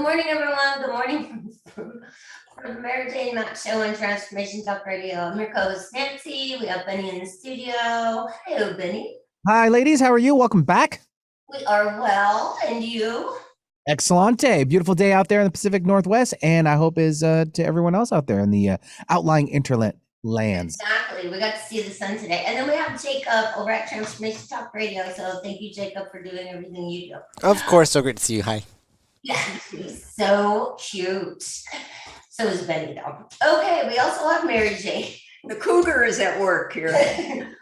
morning, everyone. Good morning from the Mary Jane Mack Show and Transformation Talk Radio. I'm your co-host, Nancy. We have Benny in the studio. Hello, Benny. Hi, ladies. How are you? Welcome back. We are well. And you? Excellent day. Beautiful day out there in the Pacific Northwest. And I hope is to everyone else out there in the outlying internet lands. Exactly. We got to see the sun today. And then we have Jacob over at Transformation Talk Radio. So thank you, Jacob, for doing everything you do. Of course. So great to see you. Hi. Yeah, she's so cute. So is Benny, though. Okay, we also have Mary Jane. The cougar is at work here.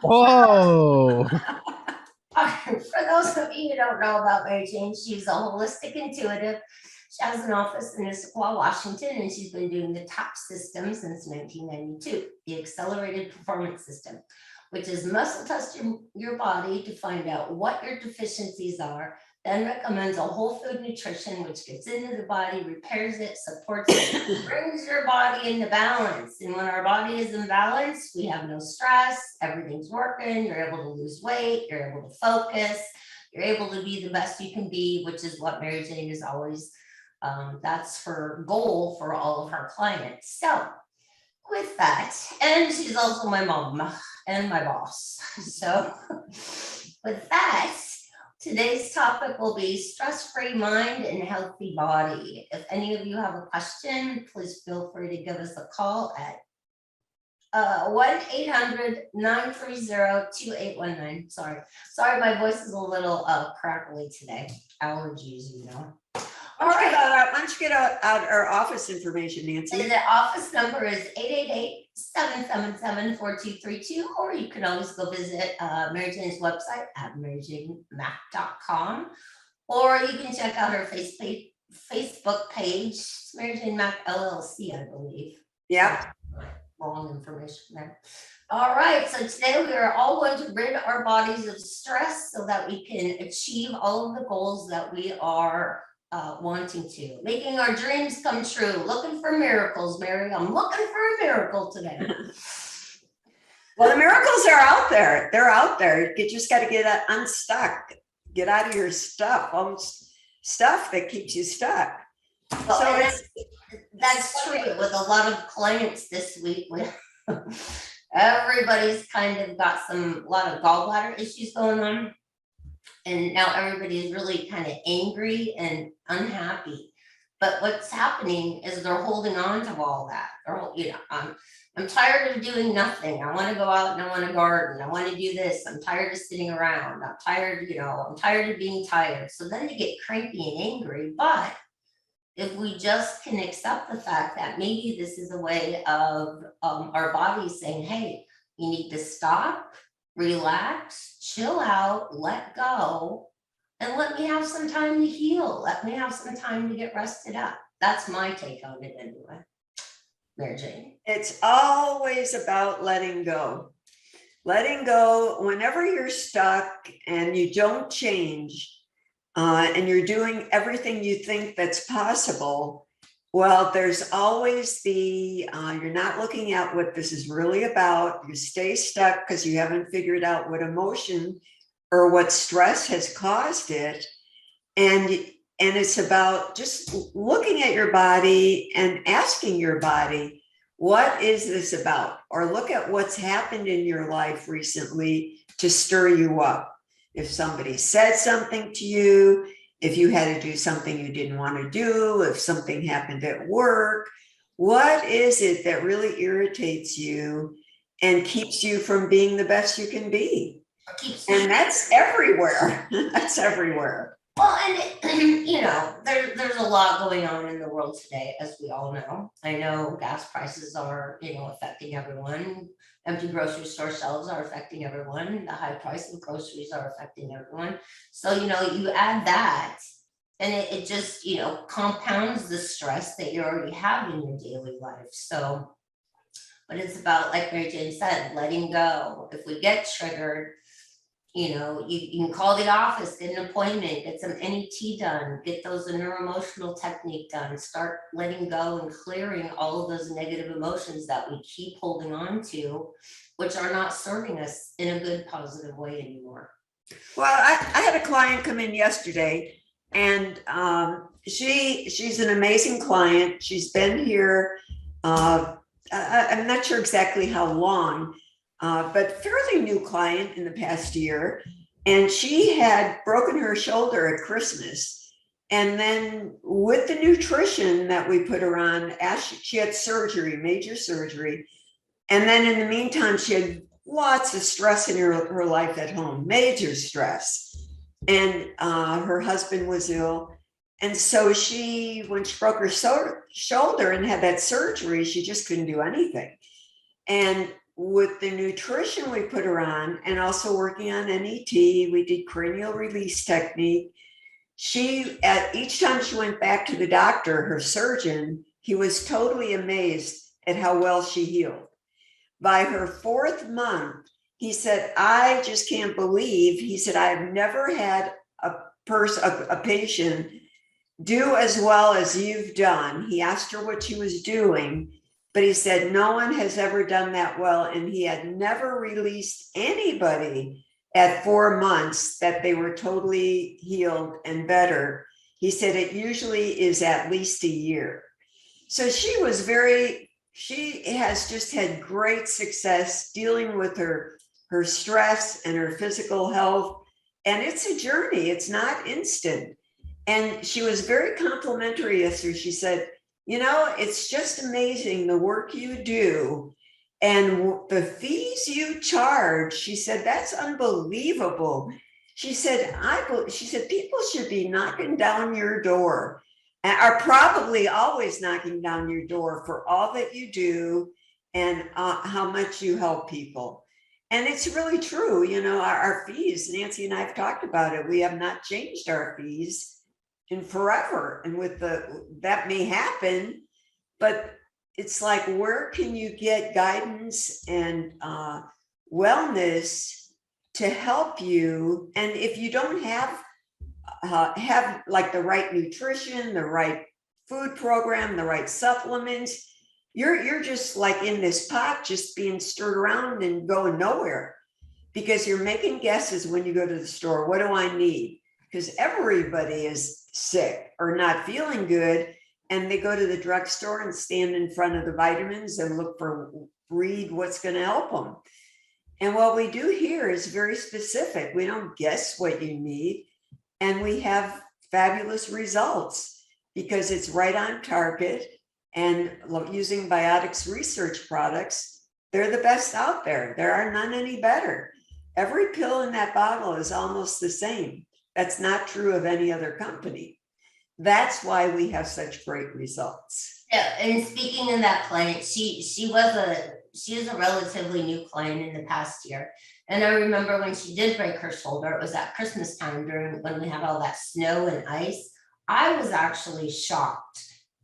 Whoa. For those of you who don't know about Mary Jane, she's a holistic intuitive. She has an office in Issaquah, Washington, and she's been doing the TOP system since 1992, the Accelerated Performance System, which is muscle test your body to find out what your deficiencies are, then recommends a whole food nutrition, which gets into the body, repairs it, supports it, brings your body into balance. And when our body is in balance, we have no stress, everything's working, you're able to lose weight, you're able to focus, you're able to be the best you can be, which is what Mary Jane is always, that's her goal for all of her clients. So with that, and she's also my mom and my boss. So with that, today's topic will be stress-free mind and healthy body. If any of you have a question, please feel free to give us a call at 1-800-930-2819. Sorry, my voice is a little crackly today. Allergies, you know. All right. Why don't you get out our office information, Nancy? And the office number is 888-777-4232, or you can always go visit Mary Jane's website at maryjanemack.com, or you can check out her Facebook page, Mary Jane Mack LLC, I believe. Yeah. Wrong information there. All right, so today we are all going to rid our bodies of stress so that we can achieve all of the goals that we are wanting to, making our dreams come true, looking for miracles, Mary. I'm looking for a miracle today. Well, the miracles are out there. They're out there. You just got to get unstuck. Get out of your stuff, stuff that keeps you stuck. Well, so that's true with a lot of clients this week. Everybody's kind of got a lot of gallbladder issues going on. And now everybody is really kind of angry and unhappy. But what's happening is they're holding on to all that. I'm tired of doing nothing. I want to go out and I want to garden. I want to do this. I'm tired of sitting around. I'm tired of being tired. So then they get cranky and angry. But if we just can accept the fact that maybe this is a way of our body saying, hey, you need to stop, relax, chill out, let go, and let me have some time to heal. Let me have some time to get rested up. That's my take on it anyway. Mary Jane. It's always about letting go. Letting go whenever you're stuck and you don't change and you're doing everything you think that's possible. Well, there's always you're not looking at what this is really about. You stay stuck because you haven't figured out what emotion or what stress has caused it. And it's about just looking at your body and asking your body, what is this about? Or look at what's happened in your life recently to stir you up. If somebody said something to you, if you had to do something you didn't want to do, if something happened at work, what is it that really irritates you and keeps you from being the best you can be? And that's everywhere. That's everywhere. Well, and there's a lot going on in the world today, as we all know. I know gas prices are, affecting everyone. Empty grocery store shelves are affecting everyone. The high price of groceries are affecting everyone. So, you add that and it just, compounds the stress that you already have in your daily life. So, but it's about, like Mary Jane said, letting go. If we get triggered, you can call the office, get an appointment, get some NET done, get those neuroemotional technique done, start letting go and clearing all of those negative emotions that we keep holding on to, which are not serving us in a good, positive way anymore. Well, I had a client come in yesterday And she's an amazing client. She's been here, I'm not sure exactly how long, but fairly new client in the past year. And she had broken her shoulder at Christmas. And then with the nutrition that we put her on, as she had surgery, major surgery. And then in the meantime, she had lots of stress in her life at home, major stress. And her husband was ill. And so when she broke her shoulder and had that surgery, she just couldn't do anything. And with the nutrition we put her on, and also working on NET, we did cranial release technique. Each time she went back to the doctor, her surgeon, he was totally amazed at how well she healed. By her 4th month, he said, I just can't believe, he said, I've never had a patient do as well as you've done. He asked her what she was doing, but he said, no one has ever done that well. And he had never released anybody at 4 months that they were totally healed and better. He said, it usually is at least a year. So she has just had great success dealing with her stress and her physical health. And it's a journey. It's not instant. And she was very complimentary yesterday. She said, it's just amazing the work you do and the fees you charge. She said, that's unbelievable. She said, people should be knocking down your door, and are probably always knocking down your door for all that you do and how much you help people. And it's really true. Our fees, Nancy and I have talked about it. We have not changed our fees in forever. And that may happen, but it's like, where can you get guidance and wellness to help you? And if you don't have like the right nutrition, the right food program, the right supplements, you're just like in this pot, just being stirred around and going nowhere, because you're making guesses when you go to the store. What do I need? Because everybody is sick or not feeling good, and they go to the drugstore and stand in front of the vitamins and read what's going to help them. And what we do here is very specific. We don't guess what you need, and we have fabulous results because it's right on target. And using Biotics Research products, they're the best out there. There are none any better. Every pill in that bottle is almost the same. That's not true of any other company. That's why we have such great results. Yeah, and speaking of that client, she was a relatively new client in the past year. And I remember when she did break her shoulder, it was at Christmas time when we had all that snow and ice. I was actually shocked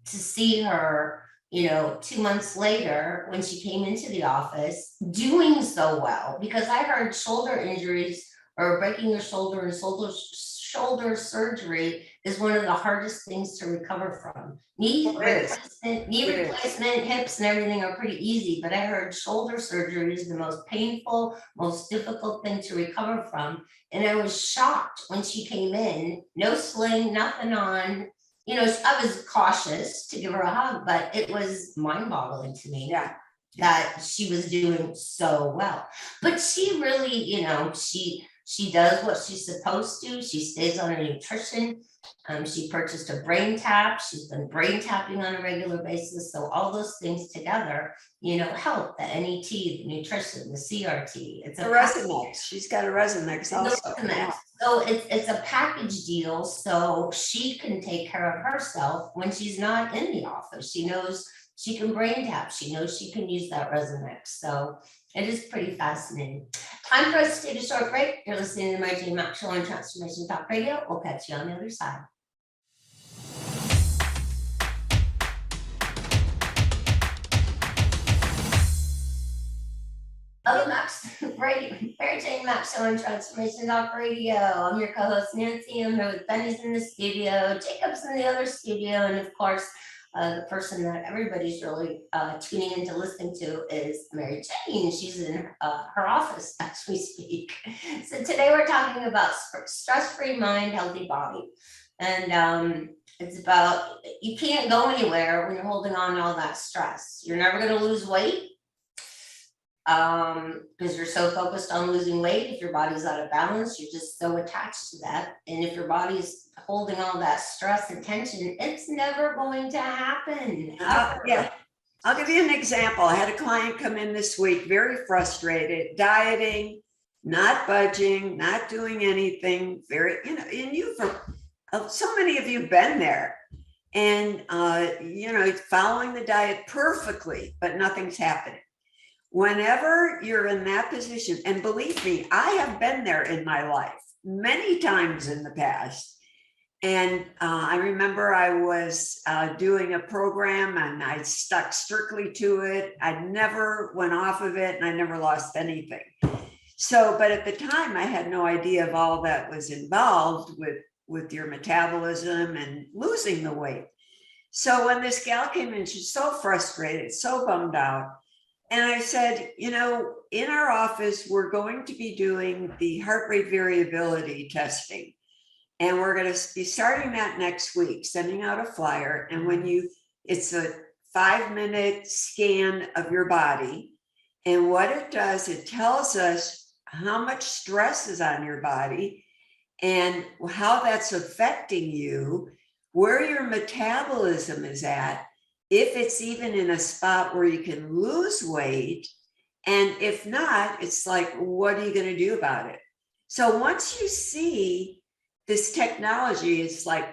to see her, 2 months later when she came into the office doing so well, because I heard shoulder injuries or breaking your shoulder and shoulder surgery is one of the hardest things to recover from. Knee replacement, hips and everything are pretty easy, but I heard shoulder surgery is the most painful, most difficult thing to recover from. And I was shocked when she came in, no sling, nothing on. I was cautious to give her a hug, but it was mind-boggling to me that she was doing so well. But she really, she does what she's supposed to. She stays on her nutrition. She purchased a brain tap. She's been brain tapping on a regular basis. So all those things together, help the NET, the nutrition, the CRT. It's a Resonance. She's got a Resonance also. Yeah. So it's a package deal. So she can take care of herself when she's not in the office. She knows she can brain tap. She knows she can use that Resonance. So it is pretty fascinating. Time for us to take a short break. You're listening to my Jane Mack Show on Transformation Talk Radio. We'll catch you on the other side. Welcome back to Mary Jane Mack Show on Transformation Talk Radio. I'm your co-host Nancy. I'm here with Benny's in the studio, Jacob's in the other studio, and of course, the person that everybody's really tuning into listening to is Mary Jane. She's in her office as we speak. So today we're talking about stress-free mind, healthy body. And it's about, you can't go anywhere when you're holding on to all that stress. You're never gonna lose weight. Because you're so focused on losing weight. If your body's out of balance, you're just so attached to that. And if your body's holding all that stress and tension, it's never going to happen. Yeah, I'll give you an example. I had a client come in this week, very frustrated, dieting, not budging, not doing anything, very, and so many of you have been there, and, following the diet perfectly, but nothing's happening. Whenever you're in that position, and believe me, I have been there in my life many times in the past. And I remember I was doing a program and I stuck strictly to it. I never went off of it and I never lost anything. So, but at the time I had no idea of all that was involved with your metabolism and losing the weight. So when this gal came in, she's so frustrated, so bummed out. And I said, in our office, we're going to be doing the heart rate variability testing. And we're going to be starting that next week, sending out a flyer. And it's a 5-minute scan of your body. And what it does, it tells us how much stress is on your body and how that's affecting you, where your metabolism is at, if it's even in a spot where you can lose weight. And if not, it's like, what are you going to do about it? So once you see this technology, it's like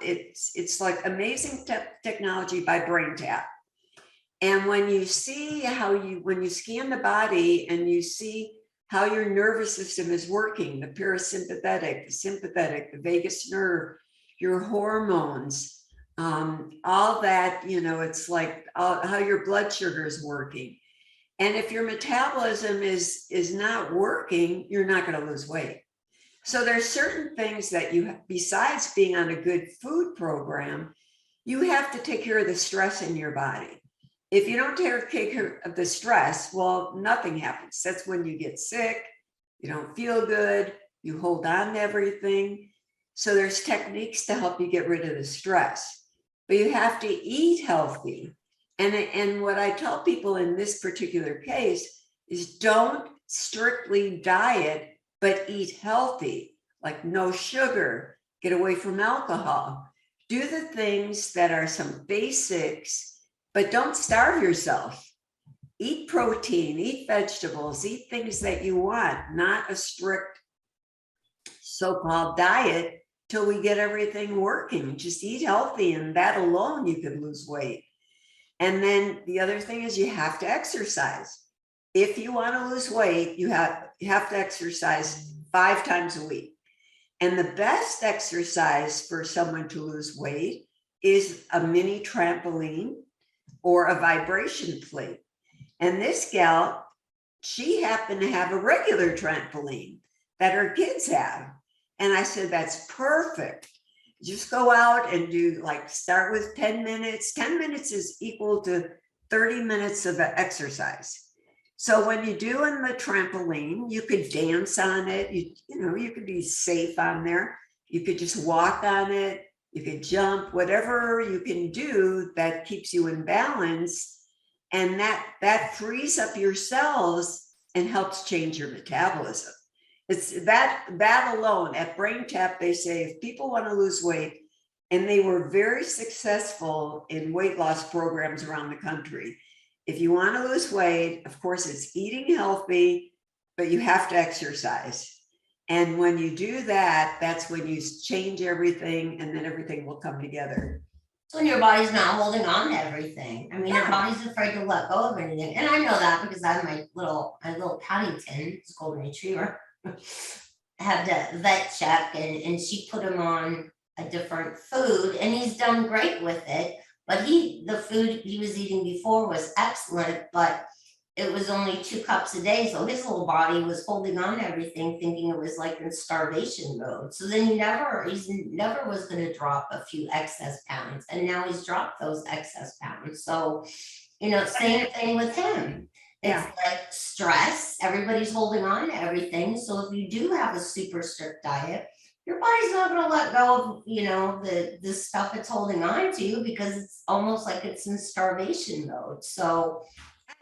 it's like amazing technology by BrainTap. And when you see when you scan the body and you see how your nervous system is working, the parasympathetic, the sympathetic, the vagus nerve, your hormones, all that, it's like how your blood sugar is working. And if your metabolism is not working, you're not going to lose weight. So there's certain things that besides being on a good food program, you have to take care of the stress in your body. If you don't take care of the stress, well, nothing happens. That's when you get sick, you don't feel good, you hold on to everything. So there's techniques to help you get rid of the stress, but you have to eat healthy. And what I tell people in this particular case is don't strictly diet, but eat healthy, like no sugar, get away from alcohol, do the things that are some basics, but don't starve yourself. Eat protein, eat vegetables, eat things that you want, not a strict so-called diet till we get everything working. Just eat healthy, and that alone you can lose weight. And then the other thing is you have to exercise. If you want to lose weight, you have to exercise 5 times a week. And the best exercise for someone to lose weight is a mini trampoline or a vibration plate. And this gal, she happened to have a regular trampoline that her kids have. And I said, that's perfect. Just go out and start with 10 minutes. 10 minutes is equal to 30 minutes of exercise. So when you're doing the trampoline, you could dance on it. You could be safe on there. You could just walk on it. You could jump, whatever you can do that keeps you in balance. And that frees up your cells and helps change your metabolism. It's that alone. At BrainTap, they say if people want to lose weight, and they were very successful in weight loss programs around the country. If you want to lose weight, of course, it's eating healthy, but you have to exercise. And when you do that, that's when you change everything, and then everything will come together. When your body's not holding on to everything. I mean, your body's afraid to let go of anything. And I know that because I have my little Paddington, it's a golden retriever, had the vet check, and she put him on a different food, and he's done great with it. But the food he was eating before was excellent, but it was only 2 cups a day. So his little body was holding on to everything, thinking it was like in starvation mode. So then he's never was going to drop a few excess pounds. And now he's dropped those excess pounds. So, same thing with him. It's like stress. Everybody's holding on to everything. So if you do have a super strict diet, your body's not gonna let go of, the stuff it's holding on to, because it's almost like it's in starvation mode. So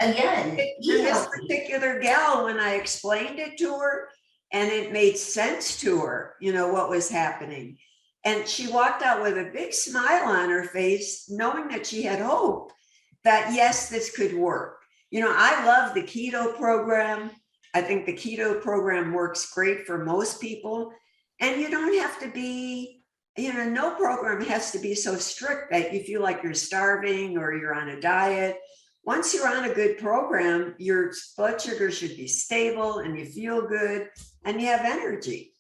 again, And eat this healthy. particular gal, when I explained it to her and it made sense to her, what was happening. And she walked out with a big smile on her face, knowing that she had hope that, yes, this could work. I love the keto program. I think the keto program works great for most people. And you don't have to be, no program has to be so strict that you feel like you're starving or you're on a diet. Once you're on a good program, your blood sugar should be stable and you feel good and you have energy.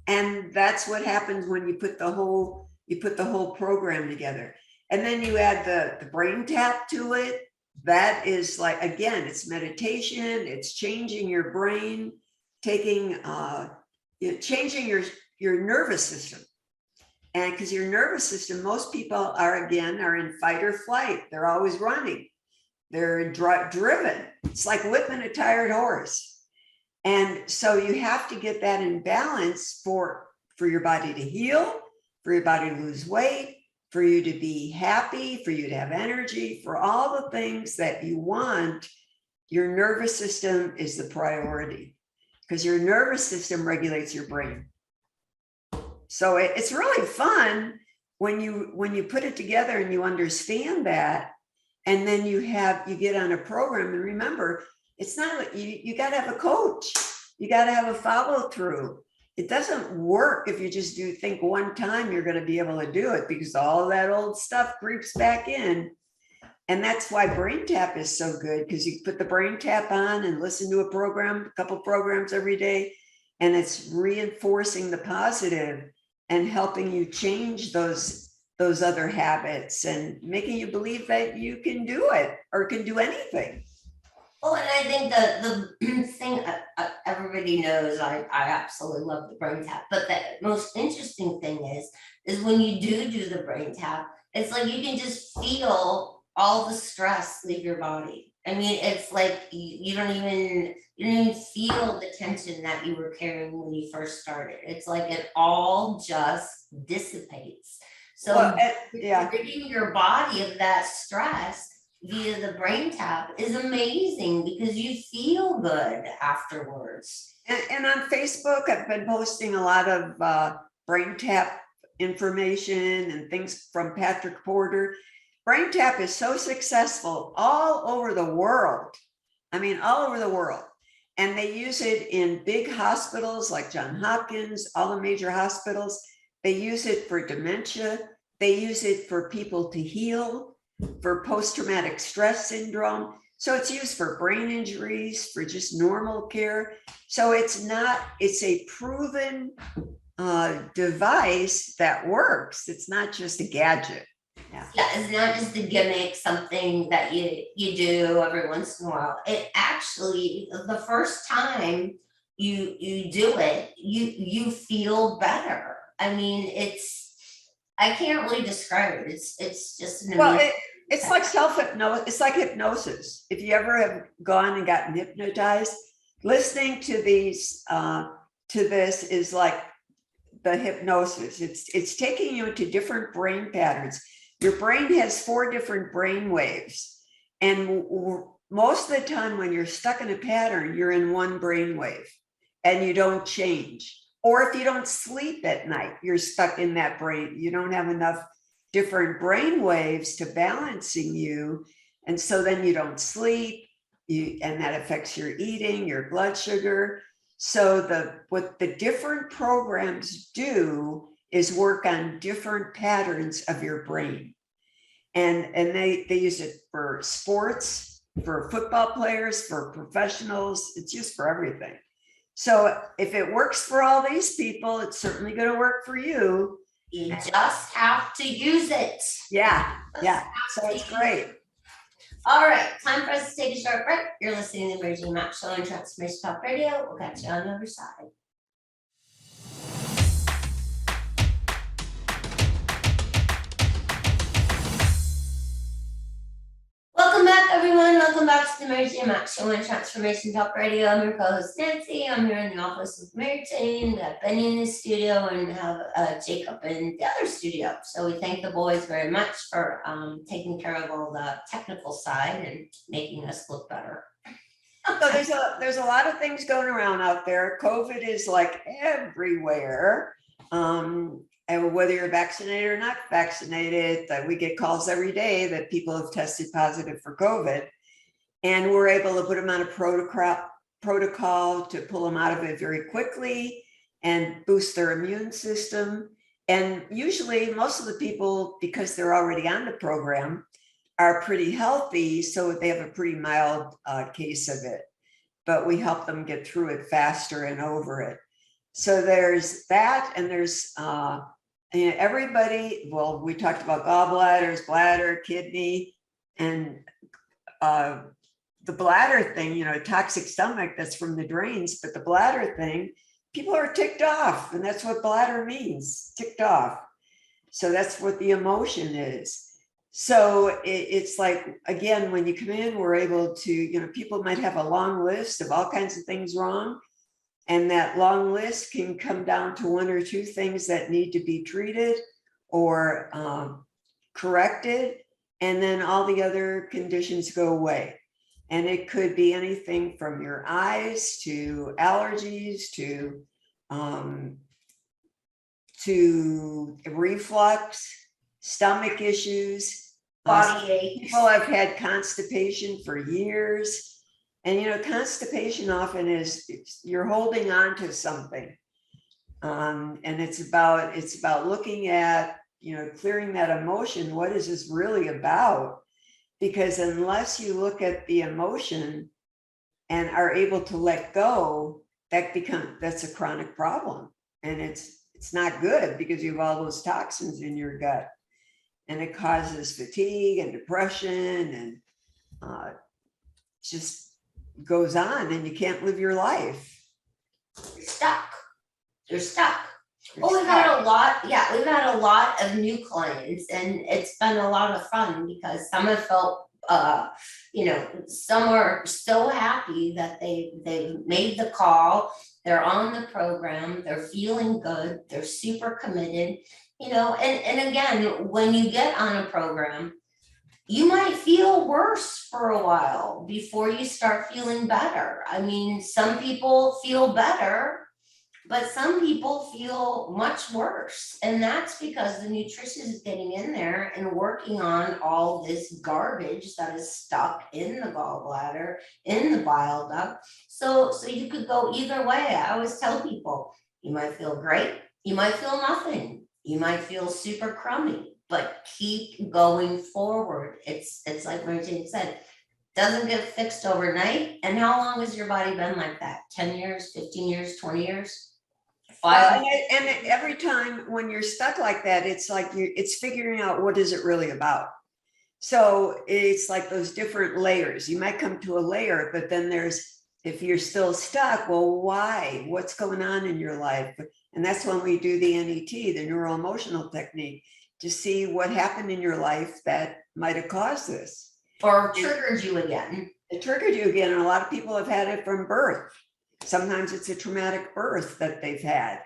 And that's what happens when you put the whole program together. And then you add the brain tap to it. That is like, again, it's meditation, it's changing your brain, changing your nervous system. And because your nervous system, most people are in fight or flight. They're always running. They're driven. It's like whipping a tired horse. And so you have to get that in balance for your body to heal, for your body to lose weight, for you to be happy, for you to have energy, for all the things that you want. Your nervous system is the priority, because your nervous system regulates your brain. So it's really fun when you put it together and you understand that. And then you get on a program, and remember, it's not, you got to have a coach. You got to have a follow through. It doesn't work if you just think one time you're going to be able to do it, because all that old stuff creeps back in. And that's why Brain Tap is so good, because you put the Brain Tap on and listen to a couple programs every day, and it's reinforcing the positive and helping you change those other habits and making you believe that you can do it or can do anything. Well, and I think the thing everybody knows, I absolutely love the brain tap, but the most interesting thing is when you do the brain tap, it's like you can just feel all the stress leave your body. I mean, it's like you don't even feel the tension that you were carrying when you first started. It's like it all just dissipates. So ridding your body of that stress via the brain tap is amazing, because you feel good afterwards. And on Facebook, I've been posting a lot of brain tap information and things from Patrick Porter. Brain tap is so successful all over the world. I mean, all over the world. And they use it in big hospitals like Johns Hopkins, all the major hospitals. They use it for dementia. They use it for people to heal, for post-traumatic stress syndrome. So it's used for brain injuries, for just normal care. So it's a proven device that works. It's not just a gadget. Yeah, it's not just a gimmick, something that you do every once in a while. It actually, the first time you do it, you feel better. I mean, I can't really describe it. It's just an amazing. It's like self-hypnosis. It's like hypnosis. If you ever have gone and gotten hypnotized, listening to this is like the hypnosis. It's taking you into different brain patterns. Your brain has 4 different brain waves. And most of the time when you're stuck in a pattern, you're in one brain wave and you don't change. Or if you don't sleep at night, you're stuck in that brain. You don't have enough different brain waves to balancing you. And so then you don't sleep, and that affects your eating, your blood sugar. So what the different programs do is work on different patterns of your brain. And they use it for sports, for football players, for professionals. It's used for everything. So if it works for all these people, it's certainly going to work for you. You just have to use it. Yeah. So it's great. All right, time for us to take a short break. You're listening to the Jane Mack Show on Transformation Talk Radio. We'll catch you on the other side. Welcome back, everyone, welcome back to the Mary Jane Mack Show on Transformation Talk Radio. I'm your co-host Nancy. I'm here in the office with Mary Jane. We have Benny in the studio and we have Jacob in the other studio. So we thank the boys very much for taking care of all the technical side and making us look better. So there's a lot of things going around out there. COVID is like everywhere. And whether you're vaccinated or not vaccinated, we get calls every day that people have tested positive for COVID. And we're able to put them on a protocol to pull them out of it very quickly and boost their immune system. And usually most of the people, because they're already on the program, are pretty healthy, so they have a pretty mild case of it. But we help them get through it faster and over it. So there's that, and there's everybody, well, we talked about gallbladders, bladder, kidney, and the bladder thing, toxic stomach, that's from the drains, but the bladder thing, people are ticked off, and that's what bladder means, ticked off. So that's what the emotion is. So it's like, again, when you come in, we're able to, people might have a long list of all kinds of things wrong. And that long list can come down to one or two things that need to be treated or corrected. And then all the other conditions go away. And it could be anything from your eyes to allergies to reflux, stomach issues, Body aches. People have had constipation for years. And constipation often is you're holding on to something, and it's about looking at clearing that emotion. What is this really about? Because unless you look at the emotion and are able to let go, that's a chronic problem, and it's not good because you have all those toxins in your gut, and it causes fatigue and depression, and just goes on, and you can't live your life. You're stuck. Well, we've had a lot of new clients, and it's been a lot of fun because some have felt some are so happy that they've made the call, they're on the program, they're feeling good, they're super committed, and again, when you get on a program, you might feel worse for a while before you start feeling better. I mean, some people feel better, but some people feel much worse. And that's because the nutrition is getting in there and working on all this garbage that is stuck in the gallbladder, in the bile duct. So you could go either way. I always tell people, you might feel great, you might feel nothing, you might feel super crummy, but keep going forward. It's like Mary Jane said, doesn't get fixed overnight. And how long has your body been like that? 10 years, 15 years, 20 years? 5? And every time when you're stuck like that, it's like it's figuring out what is it really about. So it's like those different layers. You might come to a layer, but then if you're still stuck, well, why? What's going on in your life? And that's when we do the NET, the neuro-emotional technique, to see what happened in your life that might have caused this. Or triggered you again. It triggered you again. And a lot of people have had it from birth. Sometimes it's a traumatic birth that they've had,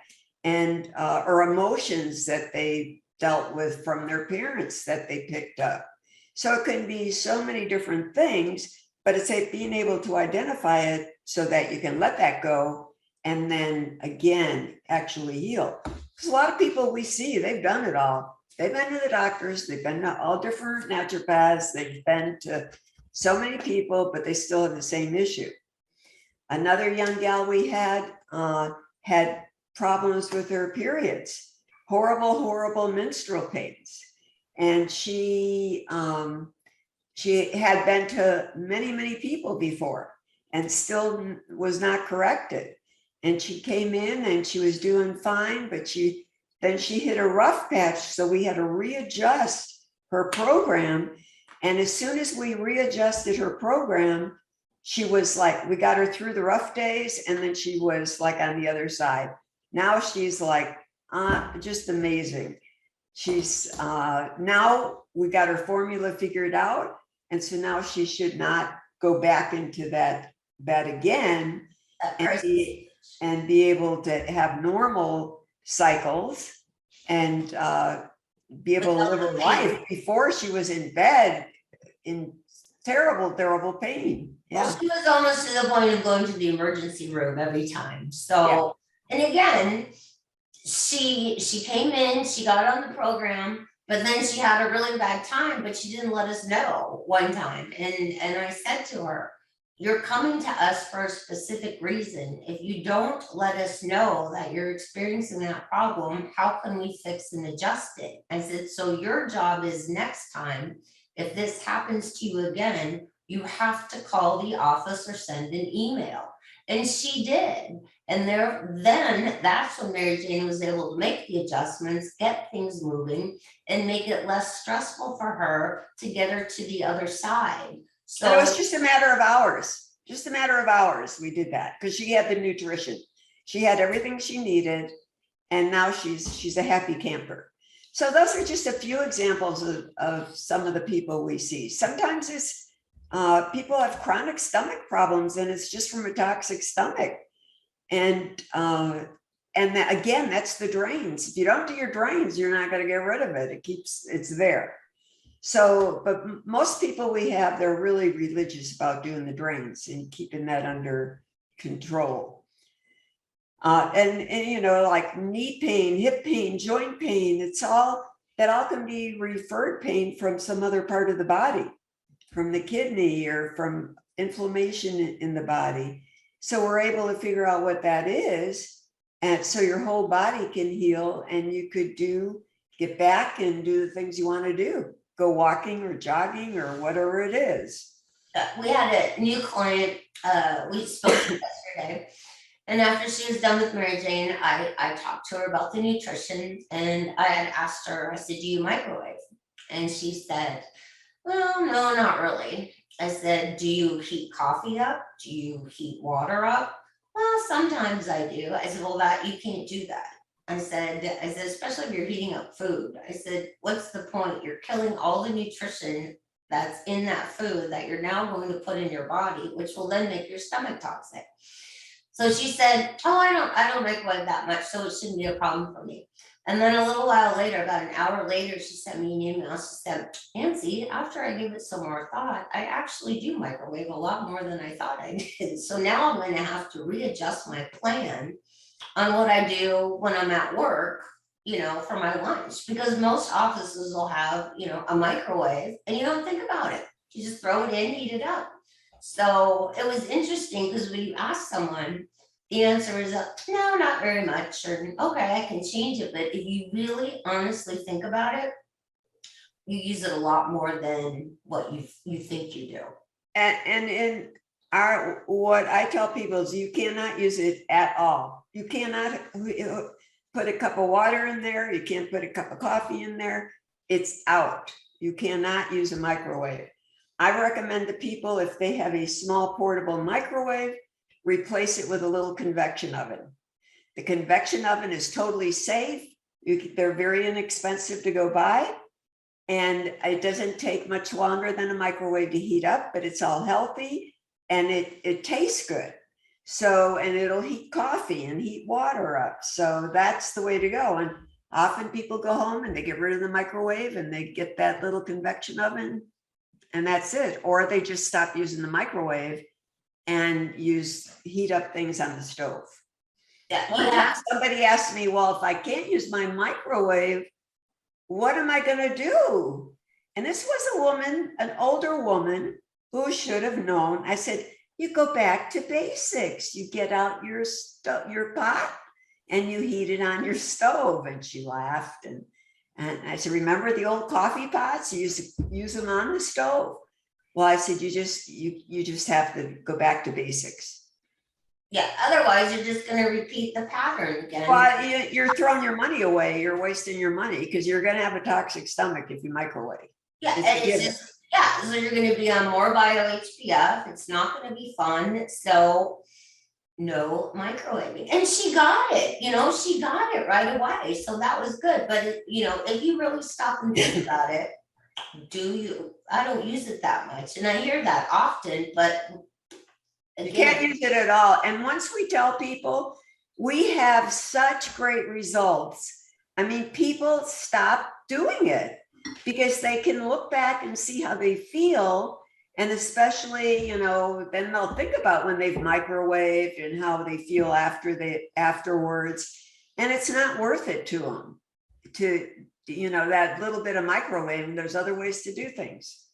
and or emotions that they dealt with from their parents that they picked up. So it can be so many different things, but it's being able to identify it so that you can let that go and then again actually heal. Because a lot of people we see, they've done it all. They've been to the doctors, they've been to all different naturopaths, they've been to so many people, but they still have the same issue. Another young gal we had problems with her periods, horrible menstrual pains. And she had been to many people before and still was not corrected. And she came in and she was doing fine, but then she hit a rough patch. So we had to readjust her program. And as soon as we readjusted her program, she was like, we got her through the rough days, and then she was like on the other side. Now she's like, just amazing. She's now we got her formula figured out, And so now she should not go back into that again and be able to have normal cycles and be able to live her life. Before, she was in bed in terrible pain. Well, she was almost to the point of going to the emergency room every time. So, and again, she came in, she got on the program, but then she had a really bad time, but she didn't let us know one time. And I said to her, you're coming to us for a specific reason. If you don't let us know that you're experiencing that problem, how can we fix and adjust it? I said, so your job is next time, if this happens to you again, you have to call the office or send an email. And she did. And then that's when Mary Jane was able to make the adjustments, get things moving, and make it less stressful for her to get her to the other side. So it was just a matter of hours. Just a matter of hours. We did that because she had the nutrition. She had everything she needed, and now she's a happy camper. So those are just a few examples of some of the people we see. Sometimes it's people have chronic stomach problems, and it's just from a toxic stomach. And again, that's the drains. If you don't do your drains, you're not going to get rid of it. It's there. So, but most people we have, they're really religious about doing the drains and keeping that under control. And you know, like knee pain, hip pain, joint pain, that all can be referred pain from some other part of the body, from the kidney or from inflammation in the body. So we're able to figure out what that is. And so your whole body can heal, and you could get back and do the things you want to do. Go walking or jogging or whatever it is. We had a new client, we spoke to yesterday. And after she was done with Mary Jane, I talked to her about the nutrition, and I had asked her, I said, do you microwave? And she said, well, no, not really. I said, do you heat coffee up? Do you heat water up? Well, sometimes I do. I said, well, you can't do that. I said, especially if you're heating up food. I said, what's the point? You're killing all the nutrition that's in that food that you're now going to put in your body, which will then make your stomach toxic. So she said, oh, I don't microwave that much, so it shouldn't be a problem for me. And then a little while later, about an hour later, she sent me an email. She said, Nancy, after I give it some more thought, I actually do microwave a lot more than I thought I did. So now I'm going to have to readjust my plan on what I do when I'm at work, you know, for my lunch, because most offices will have, you know, a microwave, and you don't think about it. You just throw it in, heat it up. So it was interesting because when you ask someone, the answer is no, not very much, or okay, I can change it. But if you really honestly think about it, you use it a lot more than what you think you do. And in what I tell people is you cannot use it at all. You cannot put a cup of water in there. You can't put a cup of coffee in there. It's out. You cannot use a microwave. I recommend to people, if they have a small portable microwave, replace it with a little convection oven. The convection oven is totally safe. They're very inexpensive to go buy. And it doesn't take much longer than a microwave to heat up, but it's all healthy and it tastes good. So, and it'll heat coffee and heat water up. So that's the way to go. And often people go home and they get rid of the microwave and they get that little convection oven, and that's it. Or they just stop using the microwave and heat up things on the stove. Yeah. Somebody asked me, well, if I can't use my microwave, what am I going to do? And this was a woman, an older woman, who should have known. I said, you go back to basics. You get out your pot and you heat it on your stove. And she laughed. And I said, remember the old coffee pots? You used to use them on the stove. Well, I said, you just have to go back to basics. Yeah, otherwise you're just going to repeat the pattern again. Well, you're throwing your money away. You're wasting your money because you're going to have a toxic stomach if you microwave. Yeah, so you're going to be on more bio HPF. It's not going to be fun. So no microwaving. And she got it, she got it right away. So that was good. But if you really stop and think about it, Do you? I don't use it that much, and I hear that often, but You can't use it at all. And once we tell people, we have such great results. I mean, people stop doing it because they can look back and see how they feel. And especially, then they'll think about when they've microwaved and how they feel afterwards. And it's not worth it to them to, that little bit of microwaving. There's other ways to do things.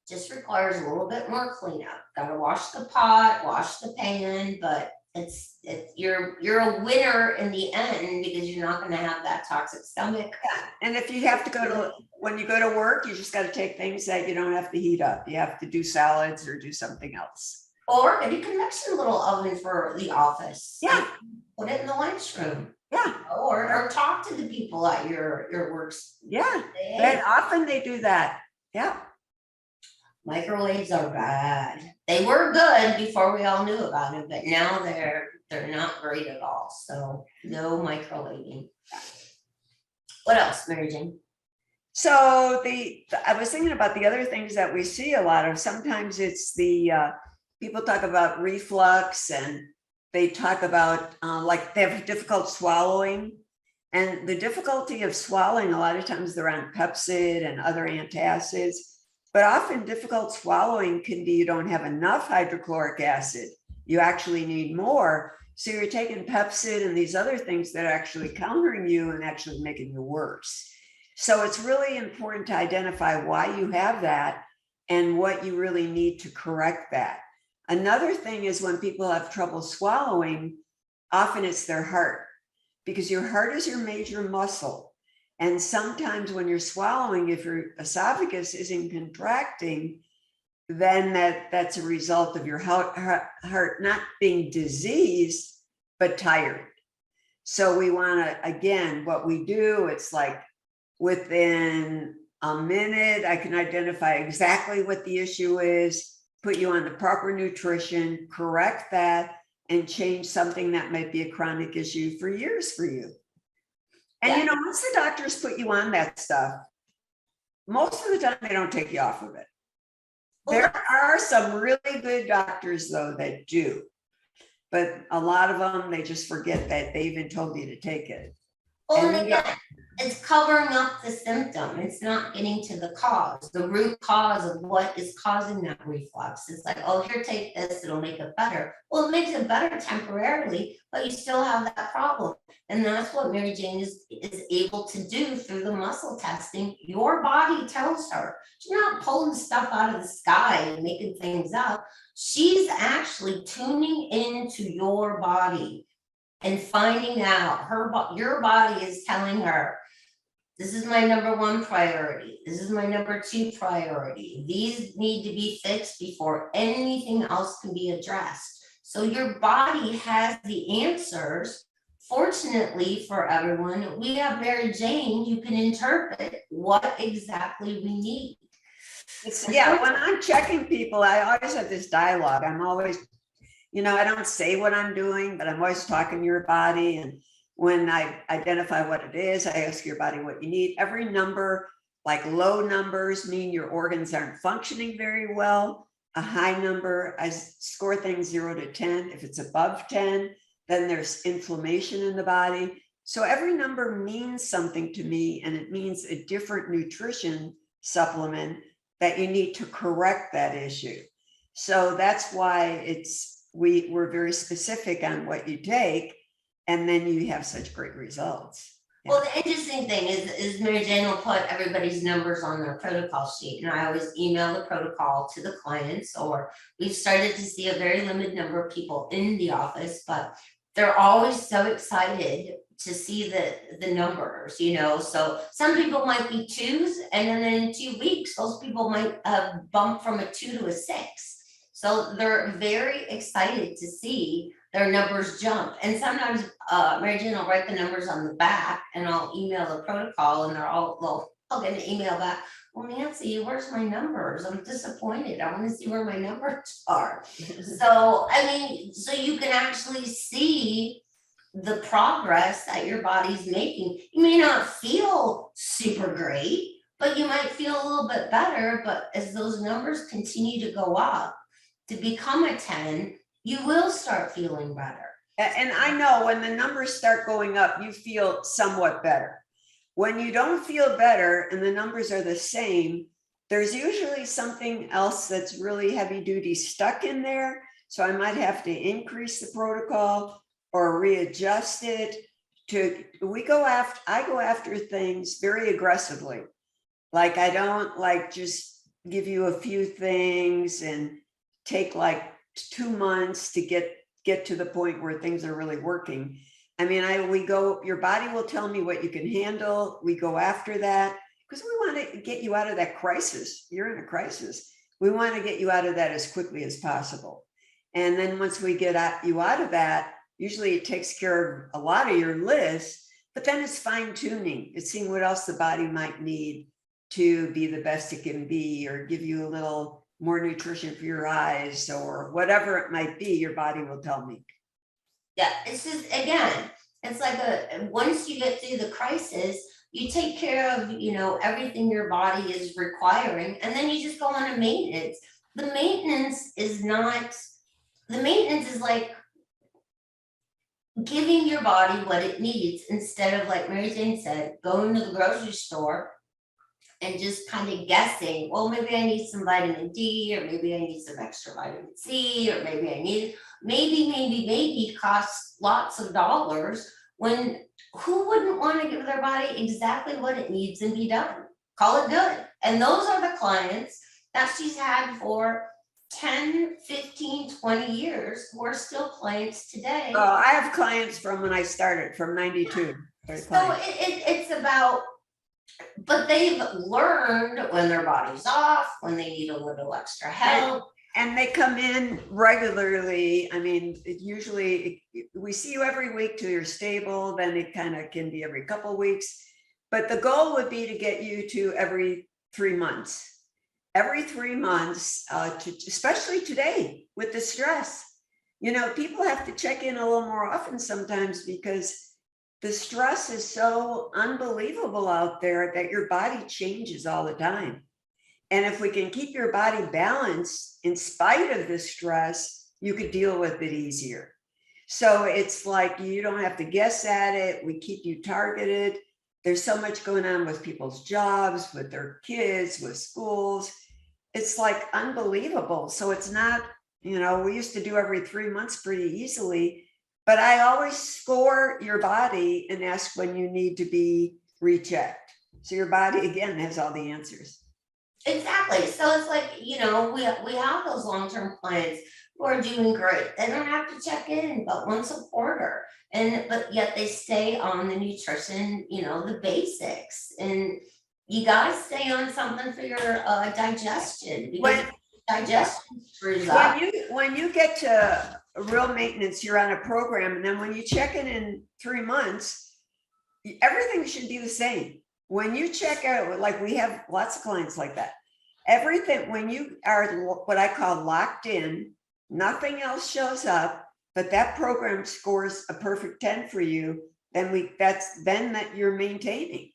just requires a little bit more cleanup. Gotta wash the pot, wash the pan, but you're a winner in the end because you're not gonna have that toxic stomach. Yeah. And if you have to when you go to work, you just got to take things that you don't have to heat up. You have to do salads or do something else. Or you can make a little oven for the office. Yeah. Put it in the lunchroom. Yeah. Or talk to the people at your works. Yeah. Hey, Often they do that. Yeah. microwaves are bad. They were good before we all knew about it, but now they're not great at all. So no microwaving. What else, Mary Jane? So I was thinking about the other things that we see a lot of. Sometimes it's people talk about reflux, and they talk about like they have difficult swallowing. And the difficulty of swallowing, a lot of times they're on Pepcid and other antacids. But often difficult swallowing can be you don't have enough hydrochloric acid. You actually need more. So you're taking Pepcid and these other things that are actually countering you and actually making you worse. So it's really important to identify why you have that and what you really need to correct that. Another thing is when people have trouble swallowing, often it's their heart, because your heart is your major muscle. And sometimes when you're swallowing, if your esophagus isn't contracting, then that's a result of your heart not being diseased, but tired. So we want to, again, what we do, it's like within a minute, I can identify exactly what the issue is, put you on the proper nutrition, correct that, and change something that might be a chronic issue for years for you. And once the doctors put you on that stuff, most of the time they don't take you off of it. There are some really good doctors though that do, but a lot of them, they just forget that they even told you to take it. Well, and again, it's covering up the symptom. It's not getting to the cause, the root cause of what is causing that reflux. It's like, oh, here, take this, it'll make it better. Well, it makes it better temporarily, but you still have that problem. And that's what Mary Jane is able to do through the muscle testing. Your body tells her. She's not pulling stuff out of the sky and making things up. She's actually tuning into your body and finding out your body is telling her, this is my number one priority. This is my number two priority. These need to be fixed before anything else can be addressed. So your body has the answers. Fortunately for everyone, we have Mary Jane who can interpret what exactly we need. Yeah, when I'm checking people, I always have this dialogue. I'm always, I don't say what I'm doing, but I'm always talking to your body. And when I identify what it is, I ask your body what you need. Every number, like low numbers, mean your organs aren't functioning very well. A high number, I score things 0 to 10. If it's above 10, then there's inflammation in the body. So every number means something to me, and it means a different nutrition supplement that you need to correct that issue. So that's why we're very specific on what you take, and then you have such great results. Yeah. Well, the interesting thing is Mary Jane will put everybody's numbers on their protocol sheet, and I always email the protocol to the clients, or we've started to see a very limited number of people in the office, but they're always so excited to see the numbers, so some people might be 2s, and then in 2 weeks, those people might bump from a 2 to a 6. So they're very excited to see their numbers jump. And sometimes Mary Jane will write the numbers on the back, and I'll email the protocol, and I'll get an email back. Well, Nancy, where's my numbers? I'm disappointed. I want to see where my numbers are. So you can actually see the progress that your body's making. You may not feel super great, but you might feel a little bit better, but as those numbers continue to go up, to become a 10, you will start feeling better. And I know when the numbers start going up, you feel somewhat better. When you don't feel better and the numbers are the same, there's usually something else that's really heavy duty stuck in there. So I might have to increase the protocol or readjust it. I go after things very aggressively. Like I don't like just give you a few things and take like 2 months to get to the point where things are really working. I mean, your body will tell me what you can handle. We go after that because we want to get you out of that crisis. You're in a crisis. We want to get you out of that as quickly as possible. And then once we get you out of that, usually it takes care of a lot of your list, but then it's fine tuning. It's seeing what else the body might need to be the best it can be, or give you a little more nutrition for your eyes, or whatever it might be, your body will tell me. Yeah, it's just, again, it's like once you get through the crisis, you take care of, everything your body is requiring, and then you just go on a maintenance. The maintenance is like giving your body what it needs, instead of, like Mary Jane said, going to the grocery store and just kind of guessing, well, maybe I need some vitamin D, or maybe I need some extra vitamin C, or maybe I need, maybe costs lots of dollars, when who wouldn't want to give their body exactly what it needs and be done? Call it good. And those are the clients that she's had for 10, 15, 20 years, who are still clients today. I have clients from when I started, from 92. So it's about, but they've learned when their body's off, when they need a little extra help. And they come in regularly. I mean, we see you every week till you're stable, then it kind of can be every couple of weeks. But the goal would be to get you to every 3 months. Every 3 months, especially today with the stress. People have to check in a little more often sometimes, because the stress is so unbelievable out there that your body changes all the time. And if we can keep your body balanced in spite of the stress, you could deal with it easier. So it's like you don't have to guess at it. We keep you targeted. There's so much going on with people's jobs, with their kids, with schools. It's like unbelievable. So it's not, we used to do every 3 months pretty easily. But I always score your body and ask when you need to be rechecked. So your body, again, has all the answers. Exactly. So it's like, we have those long-term clients who are doing great. They don't have to check in but once a quarter. But yet they stay on the nutrition, the basics. And you gotta stay on something for your digestion, because digestion screws up. When you get to real maintenance, you're on a program, and then when you check in 3 months, everything should be the same. When you check out, like we have lots of clients like that, everything, when you are what I call locked in, nothing else shows up, but that program scores a perfect 10 for you, then that you're maintaining.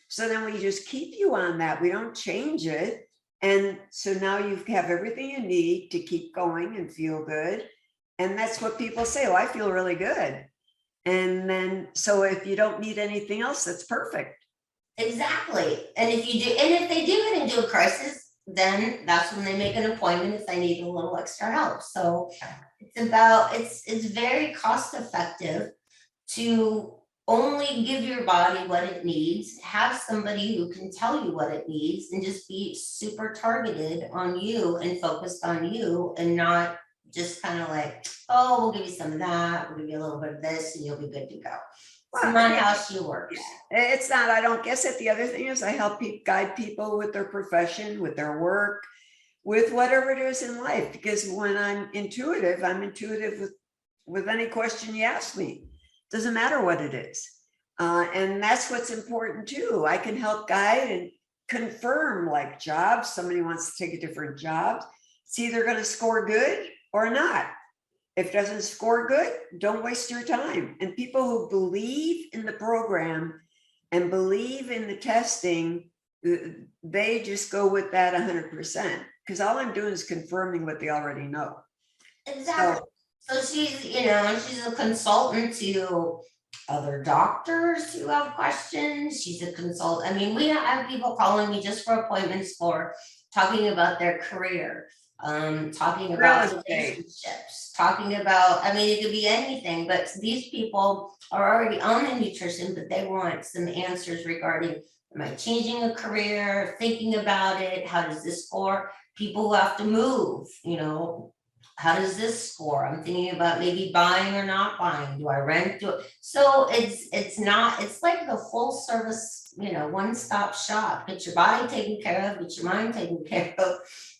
So then we just keep you on that. We don't change it. And so now you have everything you need to keep going and feel good. And that's what people say, oh, I feel really good. And then, so if you don't need anything else, that's perfect. Exactly. And if they do get into a crisis, then that's when they make an appointment if they need a little extra help. So it's very cost effective to only give your body what it needs, have somebody who can tell you what it needs, and just be super targeted on you and focused on you, and not just kind of like, oh, we'll give you some of that, we'll give you a little bit of this, and you'll be good to go. It's not how she works. It's not, I don't guess it. The other thing is I help guide people with their profession, with their work, with whatever it is in life. Because when I'm intuitive with any question you ask me. Doesn't matter what it is. And that's what's important too. I can help guide and confirm, like jobs. Somebody wants to take a different job. It's either going to score good or not. If it doesn't score good, don't waste your time. And people who believe in the program and believe in the testing they just go with that 100%, because all I'm doing is confirming what they already know. Exactly. So she's, she's a consultant to other doctors who have questions. She's a consultant. I mean, we have people calling me just for appointments for talking about their career, talking about Real estate. relationships, talking about, I mean, it could be anything, but these people are already on the nutrition, but they want some answers regarding, am I changing a career, thinking about it? How does this score? People who have to move, how does this score? I'm thinking about maybe buying or not buying. Do I rent? So it's like the full service, one-stop shop. Get your body taken care of, get your mind taken care of,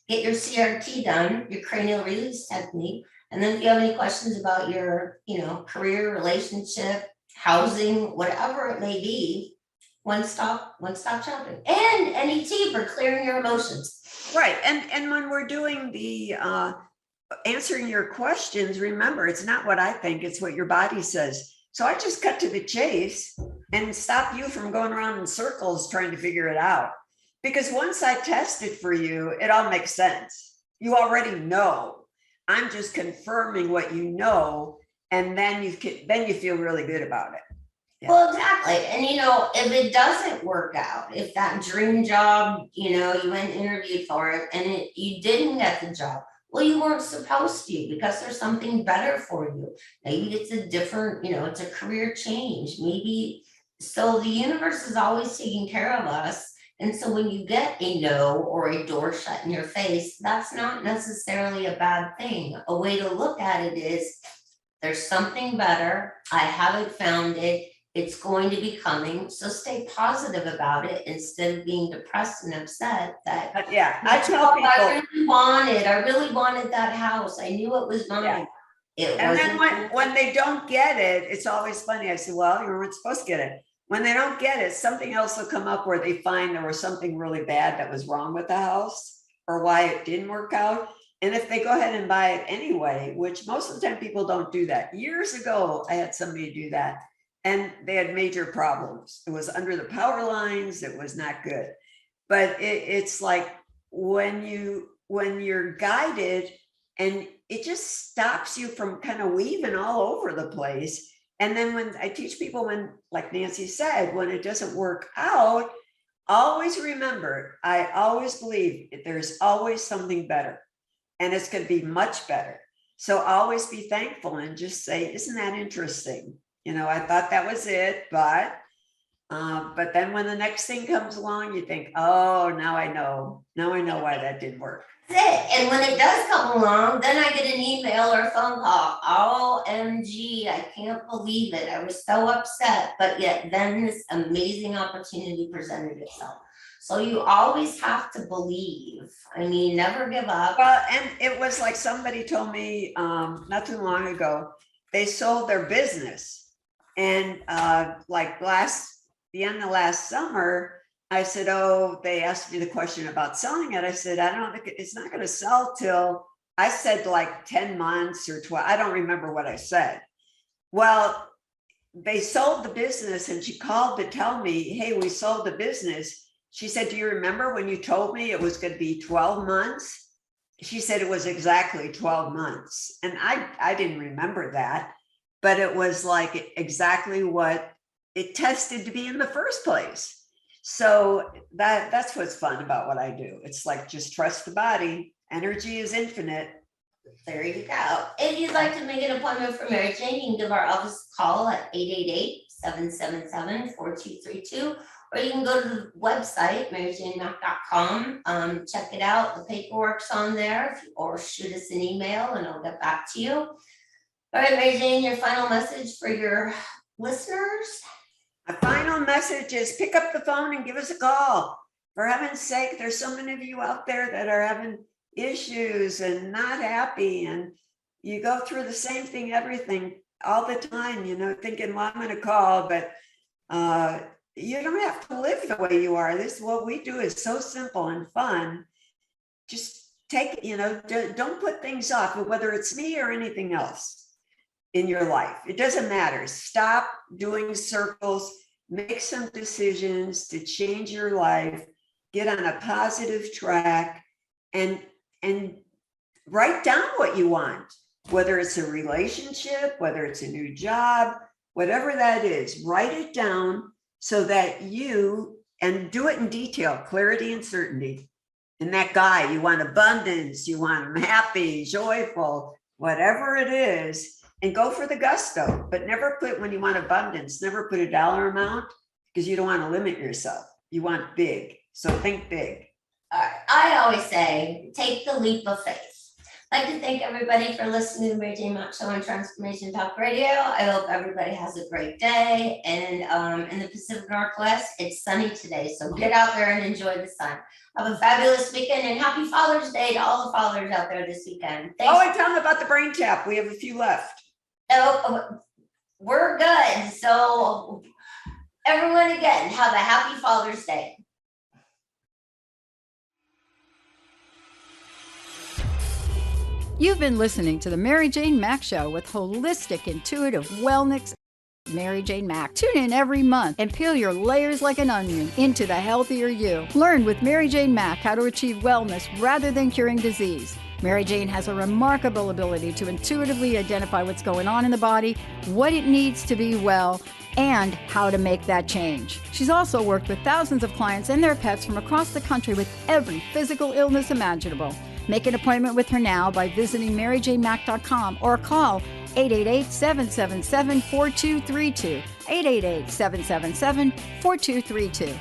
get your CRT done, your cranial release technique. And then if you have any questions about your, career, relationship, housing, whatever it may be, one-stop shopping. And NET for clearing your emotions. Right. And when we're doing the answering your questions, remember, it's not what I think, it's what your body says. So I just cut to the chase and stop you from going around in circles trying to figure it out. Because once I test it for you, it all makes sense. You already know. I'm just confirming what you know, and then you feel really good about it. Yeah. Well, exactly. And if it doesn't work out, if that dream job, you went and interviewed for it and you didn't get the job, well, you weren't supposed to, because there's something better for you. Maybe it's a different, it's a career change. Maybe, so the universe is always taking care of us. And so when you get a no or a door shut in your face, that's not necessarily a bad thing. A way to look at it is, there's something better. I haven't found it. It's going to be coming. So stay positive about it instead of being depressed and upset that, But yeah, I tell people, I really wanted that house. I knew it was mine. Yeah. It and then wasn't. when they don't get it, it's always funny. I say, well, you weren't supposed to get it. When they don't get it, something else will come up where they find there was something really bad that was wrong with the house or why it didn't work out. And if they go ahead and buy it anyway, which most of the time people don't do that. Years ago, I had somebody do that, and they had major problems. It was under the power lines. It was not good. But it's like when you're guided, and it just stops you from kind of weaving all over the place. And then when I teach people, when, like Nancy said, when it doesn't work out, always remember, I always believe there's always something better, and it's going to be much better. So always be thankful and just say, isn't that interesting? I thought that was it, but then when the next thing comes along, you think, oh, now I know why that didn't work. That's it. And when it does come along, then I get an email or a phone call. OMG, I can't believe it. I was so upset, but yet then this amazing opportunity presented itself. So you always have to believe. I mean, never give up. Well, and it was like somebody told me not too long ago, they sold their business. And like the end of last summer, I said, oh, they asked me the question about selling it. I said, I don't think it's not going to sell till, I said like 10 months or 12. I don't remember what I said. Well, they sold the business, and she called to tell me, hey, we sold the business. She said, do you remember when you told me it was going to be 12 months? She said it was exactly 12 months. And I didn't remember that, but it was like exactly what it tested to be in the first place. So that's what's fun about what I do. It's like, just trust the body. Energy is infinite. There you go. If you'd like to make an appointment for Mary Jane, you can give our office a call at 888-777-4232, or you can go to the website, maryjanemack.com. Check it out. The paperwork's on there, or shoot us an email and I'll get back to you. All right, Mary Jane, your final message for your listeners? A final message is pick up the phone and give us a call. For heaven's sake, there's so many of you out there that are having issues and not happy, and you go through the same thing, everything all the time, thinking, well, I'm going to call, but you don't have to live the way you are. This, what we do is so simple and fun. Just take, don't put things off, whether it's me or anything else in your life. It doesn't matter. Stop doing circles, make some decisions to change your life, get on a positive track, and write down what you want, whether it's a relationship, whether it's a new job, whatever that is, write it down so that and do it in detail, clarity and certainty. And that guy, you want abundance, you want him happy, joyful, whatever it is, and go for the gusto, but never put, when you want abundance, never put a dollar amount, because you don't want to limit yourself. You want big. So think big. I always say, take the leap of faith. I'd like to thank everybody for listening to the Mary Jane Mack Show on Transformation Talk Radio. I hope everybody has a great day. And in the Pacific Northwest, it's sunny today. So get out there and enjoy the sun. Have a fabulous weekend, and happy Father's Day to all the fathers out there this weekend. Thanks. Oh, and tell them about the brain tap. We have a few left. Oh, we're good. So everyone, again, have a happy Father's Day. You've been listening to the Mary Jane Mack Show with holistic, intuitive wellness. Mary Jane Mack. Tune in every month and peel your layers like an onion into the healthier you. Learn with Mary Jane Mack how to achieve wellness rather than curing disease. Mary Jane has a remarkable ability to intuitively identify what's going on in the body, what it needs to be well, and how to make that change. She's also worked with thousands of clients and their pets from across the country with every physical illness imaginable. Make an appointment with her now by visiting MaryJaneMack.com or call 888-777-4232, 888-777-4232.